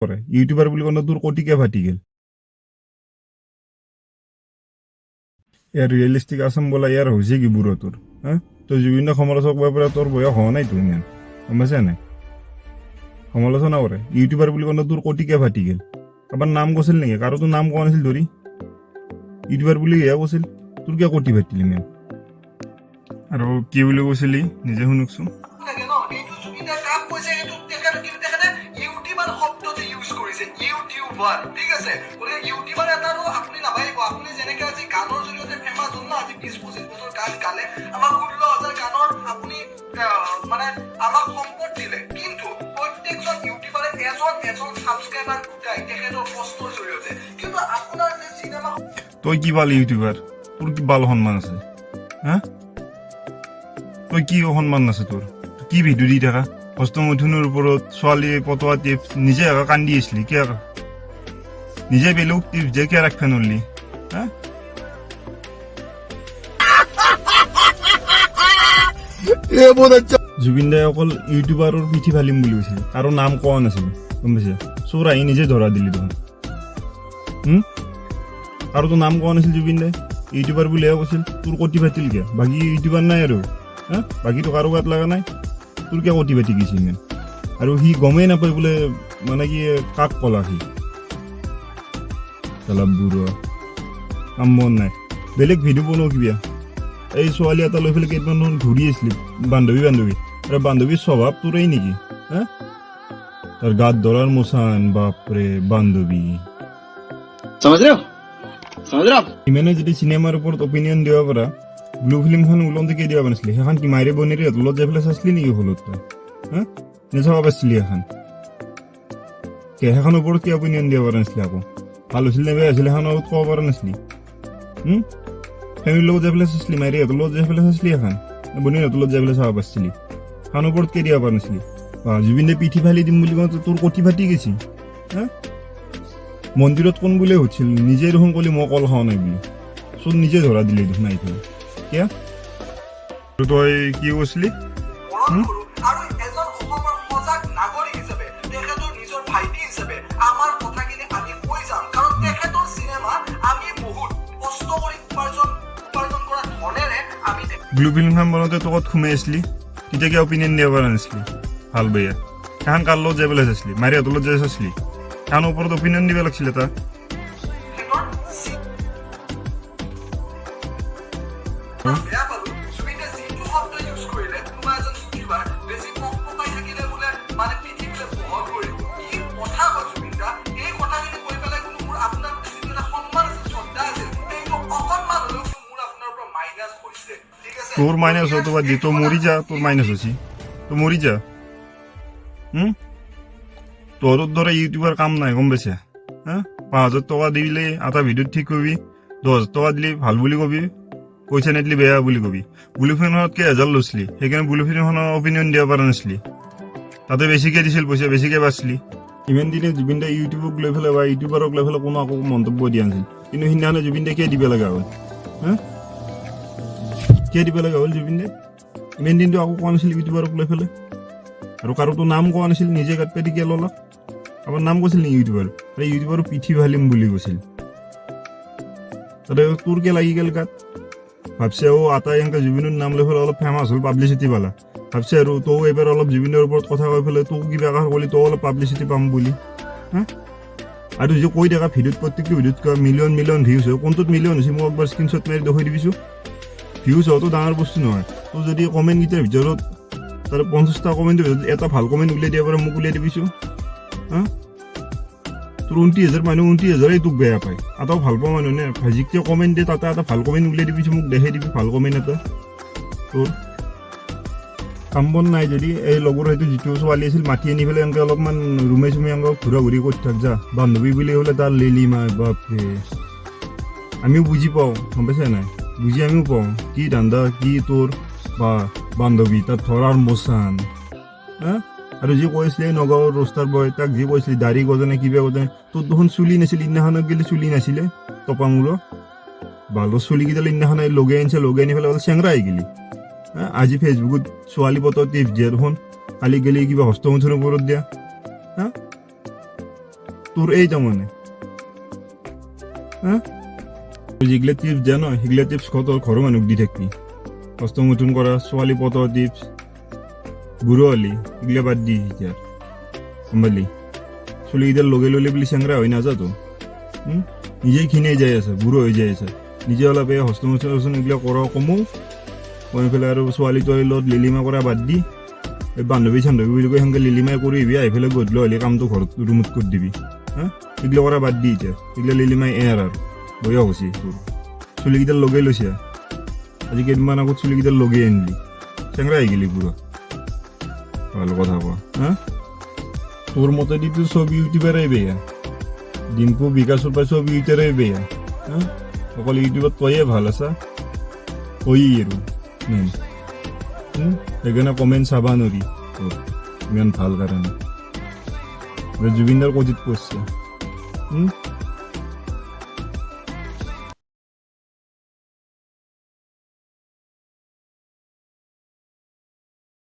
কৰে ইউটিউবাৰ বুলি কওঁতে তোৰ কটিকে ফাটি গেল ইয়াৰ ৰিয়েলিষ্টিক আছাম বোলা ইয়াৰ হৈছে কি বুঢ়ো তোৰ হা তই জুবিন সমালোচক কৰিব পৰা তোৰ বয়স হোৱা নাই তোৰ ইমান গম পাইছা নাই সমালোচনা কৰে ইউটিউবাৰ বুলি কওঁতে তোৰ কটিকে ফাটি গেল কাৰোবাৰ নাম কৈছিল নেকি কাৰো তোৰ নাম কোৱা নাছিল ধৰি ইউটিউবাৰ বুলি এয়া কৈছিল তোৰ কিয় কটি ফাটিলি ইমান আৰু কি বুলি কৈছিলি নিজে শুনকচোন ঠিক আছে গতিকে ইউটিউবাৰ এটাৰো আপুনি নাভাবিব আপুনি যেনেকে আজি গানৰ জৰিয়তে ফেমাছ হ'ল ন আজি 20-25 বছৰ গান গালে আমাক 16,000 গানৰ আপুনি মানে আমাক সম্পদ দিলে কিন্তু প্ৰত্যেকজন ইউটিউবাৰে এজন ছাবস্ক্ৰাইবাৰ গোটাই তেখেতৰ কষ্টৰ জৰিয়তে কিন্তু আপোনাৰ যে চিনেমা তই কি ভাল ইউটিউবাৰ তোৰ কি ভাল সন্মান আছে হা তই কি সন্মান আছে তোৰ কি ভিডিঅ' দি থাকা হস্তমৈথুনৰ ওপৰত ছোৱালী পটোৱা টিপছ নিজে কান্দি আছিলি কিয় নিজে বেলেগ টিপছ যে কিয় ৰাখিব নোৱাৰিলি হা জুবিন দাই অকল ইউটিউবাৰৰ পিঠি ফালিম বুলি কৈছিল কাৰো নাম কোৱা নাছিল গম পাইছে চোৰ আহি নিজে ধৰা দিলি দেখোন আৰু তোৰ নাম কোৱা নাছিল জুবিন দাই ইউটিউবাৰ বুলিহে কৈছিল তোৰ কটি ফাটিল কিয় বাকী ইউটিউবাৰ নাই আৰু হা বাকীতো কাৰো গাত লগা নাই তোৰ কিয় কটি ফাটি গৈছিল ইমান আৰু সি গমেই নাপায় বোলে মানে কি কাক কলা সি অলপ বুঢ়া কাম মন নাই বেলেগ ভিডিঅ' বনাও কিবা এই ছোৱালী এটা লৈ পেলাই কেইদিনমান ঘূৰি আছিলি বান্ধৱী আৰু বান্ধৱীৰ স্বভাৱ তোৰ এই নেকি হা তাৰ গাত দৰাৰ মোচান বাপৰে বান্ধৱী ইমানে যদি চিনেমাৰ ওপৰত অপিনিয়ন দিব পাৰা ব্লু ফিল্মখন ওলন্তে কে দিব নাছিলি সেইখন কি মাইৰে বনেৰে তলত যাই পেলাই চাইছিলি নেকি হলত তই হা নেচাব পাৰিছিলি এখন সেইখনৰ ওপৰত কি অপিনিয়ন দিব পৰা নাছিলি আকৌ ভাল হৈছিল নে বেয়া হৈছিল সেইখনৰ ওপৰত ক'ব পৰা নাছিলি ফেমিলিৰ লগত যাই পেলাই চাইছিলি মাইৰে সিহঁতৰ লগত যাই পেলাই চাইছিলি এখন বনীৰ সিহঁতৰ লগত যাই পেলাই চাব পাৰিছিলি সেইখনৰ ওপৰত কে দিব পৰা নাছিলি জুবিন দাই পিঠি ফালি দিম বুলি কওঁতে তোৰ কটি ফাটি গৈছিল হা মন্দিৰত কোন বুলিয়ে সুধিছিল নিজে দেখোন ক'লি মই কল খাওঁ নাই বুলি চোন নিজে ধৰা দিলি দেখোন আহি থৈ কিয় তই কি কৈছিলি আৰু এজন অসমৰ সজাগ নাগৰিক হিচাপে তেখেতৰ নিজৰ ভাইটি হিচাপে আমাৰ কথাখিনি আমি কৈ যাম কাৰণ তেখেতৰ চিনেমা আমি বহুত কষ্ট কৰি উপাৰ্জন কৰা ধনেৰে আমি ব্লু ফিল্মখন বনাওঁতে তোকত সোমাই আছিলি তেতিয়া কিয় অপিনিয়ন দিব পৰা নাছিলি ভাল বেয়া সেইখন কাৰ লগত যাই পেলাই চাইছিলি মাৰিহঁতৰ লগত যাই চাইছিলি সেইখনৰ ওপৰত অপিনিয়ন দিব লাগিছিল এটা বেয়া পালো জুবিনে যিটো শব্দ ইউজ কৰিলে কোনোবা এজন ইউটিউবাৰ বেছি পকাই থাকিলে বোলে মানে পৃথিৱীলৈ বহল কৰিব কি কথা কয় জুবিন দা এই কথাখিনি কৈ পেলাই কোনো মোৰ আপোনাৰ যিটো এটা সন্মান আছিল শ্ৰদ্ধা আছিল সেইটো অকণমান হ'লেও মোৰ আপোনাৰ পৰা মাইনাছ হৈছে ঠিক আছে তোৰ মাইনাছ হতো বাদ দি তই মৰি যা তোৰ মাইনাছ হৈছে তই মৰি যা তোৰ দৰে ইউটিউবাৰ কাম নাই গম পাইছা হা 5,000 টকা দিলে এটা ভিডিঅ'ত ঠিক কৰিবি 10,000 টকা দিলি ভাল বুলি কবি পইচা নিদিলি বেয়া বুলি কবি ব্লু ফিল্মখনত কেইহাজাৰ লৈছিলি সেইকাৰণে ব্লু ফিল্মখনৰ অপিনিয়ন দিব পৰা নাছিলি তাতে বেছিকৈ দিছিল পইচা বেছিকৈ পাইছিলি ইমান দিনে জুবিন দাই ইউটিউবক লৈ পেলাই বা ইউটিউবাৰক লৈ পেলাই কোনো আকৌ মন্তব্য দিয়া নাছিল কিন্তু সিদিনাখনে জুবিন দাই কিয় দিব লগা হ'ল হা কিয় দিব লগা হ'ল জুবিন দাই ইমান দিনটো আকৌ কোৱা নাছিল ইউটিউবাৰক লৈ পেলাই আৰু কাৰোতো নাম কোৱা নাছিল নিজে গাত পাতি কিয় ল'লা আমাৰ নাম কৈছিল নেকি ইউটিউবাৰ ইউটিউবাৰো পিঠি ফালিম বুলি কৈছিল তাতে তোৰ কিয় লাগি গ'ল গাত ভাবছে আটাই এনেকৈ জুবিনৰ নাম লৈ পেলাই অলপ ফেমাছ হ'ল পাব্লিচিটি পালা ভাবছে আৰু তও এইবাৰ অলপ জুবিনৰ ওপৰত কথা কৈ পেলাই তোক কিবা কাষ কৰি তও অলপ পাব্লিচিটি পাম বুলি হা আৰু যে কৈ থকা ভিডিঅ'ত প্ৰত্যেকটো ভিডিঅ'ত মিলিয়ন ভিউজ হয় কোনটোত মিলিয়ন হৈছে মই একবাৰ স্ক্ৰীনশ্বট মাৰি দেখুৱাই দিবিছোঁ ভিউজ হোৱাটো ডাঙৰ বস্তু নহয় তোৰ যদি কমেণ্টকেইটাৰ ভিতৰত তাৰ 50টা কমেণ্টৰ ভিতৰত এটা ভাল কমেণ্ট উলিয়াই দিয়া পাৰে মোক উলিয়াই দিবিছোঁ হা তোৰ 29,000 মানুহ 29,000 তোক বেয়া পায় এটাও ভাল পোৱা মানুহ নে ভাজিকে কমেণ্ট দিয়ে তাতে এটা ভাল কমেণ্ট উলিয়াই দিবিছোঁ মোক দেখাই দিবি ভাল কমেণ্ট এটা তোৰ কাম বন নাই যদি এই লগৰ হয়তো যিটো ছোৱালী আছিল মাতি আনি পেলাই এনেকৈ অলপমান ৰুমে চুমে এনেকৈ ঘূৰা ঘূৰি কৰি থাক যা বান্ধৱী বুলি হ'লে তাৰ লেলি মাই বাপৰে আমিও বুজি পাওঁ গম পাইছা নাই বুজি আমিও পাওঁ কি ধান্দা কি তোৰ বা বান্ধৱী তাত ধৰাৰ মোচান হা আৰু যি কৈছিলে নগাঁৱৰ ৰোষ্টাৰ বয় তাক যি কৈছিলি দাড়ি গজনে কিবা গজনে তোৰ দেখোন চুলি নাছিল ইদিনাখনত গেলি চুলি নাছিলে টপাঙুৰৰ বালৰ চুলিকেইডাল ইদিনাখন লগাই আনিছে লগাই আনি পেলাই চেংৰা আহি গেলি আজি ফেচবুকত ছোৱালী পতৰ টিপছ দিয়া দেখোন কালি গেলি কিবা হস্তমৈথুনৰ ওপৰত দিয়া হা তোৰ এই তাৰমানে যিগিলা টিপছ দিয়া ন সেইগিলা টিপছ তোৰ ঘৰৰ মানুহক দি থাকিবি হস্তমৈথুন কৰা ছোৱালী পটোৱা টিপছ বুঢ়ো হলি এইগিলা বাদ দি এতিয়া গম পালি চুলিকেইডাল লগে ললে বুলি চেংৰা হৈ নাযাতো নিজেই ক্ষীণাই যাই আছে বুঢ়ো হৈ যাই আছে নিজে অলপ এই হস্তমৈথুন এইগিলা কৰ কমো কৰি পেলাই আৰু ছোৱালী তোৱালীৰ লগত লিলিমা কৰা বাদ দি এই বান্ধৱী চান্ধৱী বুলি কৈ সেনেকৈ লিলিমাই কৰি আহিবি আহি পেলাই গধূলি হ'লে কামটো ঘৰত ৰুমত কৰি দিবি এইগিলা কৰা বাদ দি এতিয়া এইগিলা লিলিমাই আৰু বয়স হৈছে তোৰ চুলিকেইডাল লগাই লৈছে আজি কেইদিনমান আগত চুলিকেইডাল লগাই আনিলি চেংৰা আহি গেলি পুৰা ভাল কথা কোৱা তোৰ মতেদি তোৰ চব ইউটিউবাৰেই বেয়া ডিম্পু বিকাশৰ পৰা চব ইউটিউবাৰেই বেয়া অকল ইউটিউবত তয়ে ভাল আছা তই আৰু মেইন সেইকাৰণে কমেণ্ট চাবা নোৱাৰি তোৰ ইমান ভাল কাৰণে জুবিনদাৰ কজিত পঢ়ছে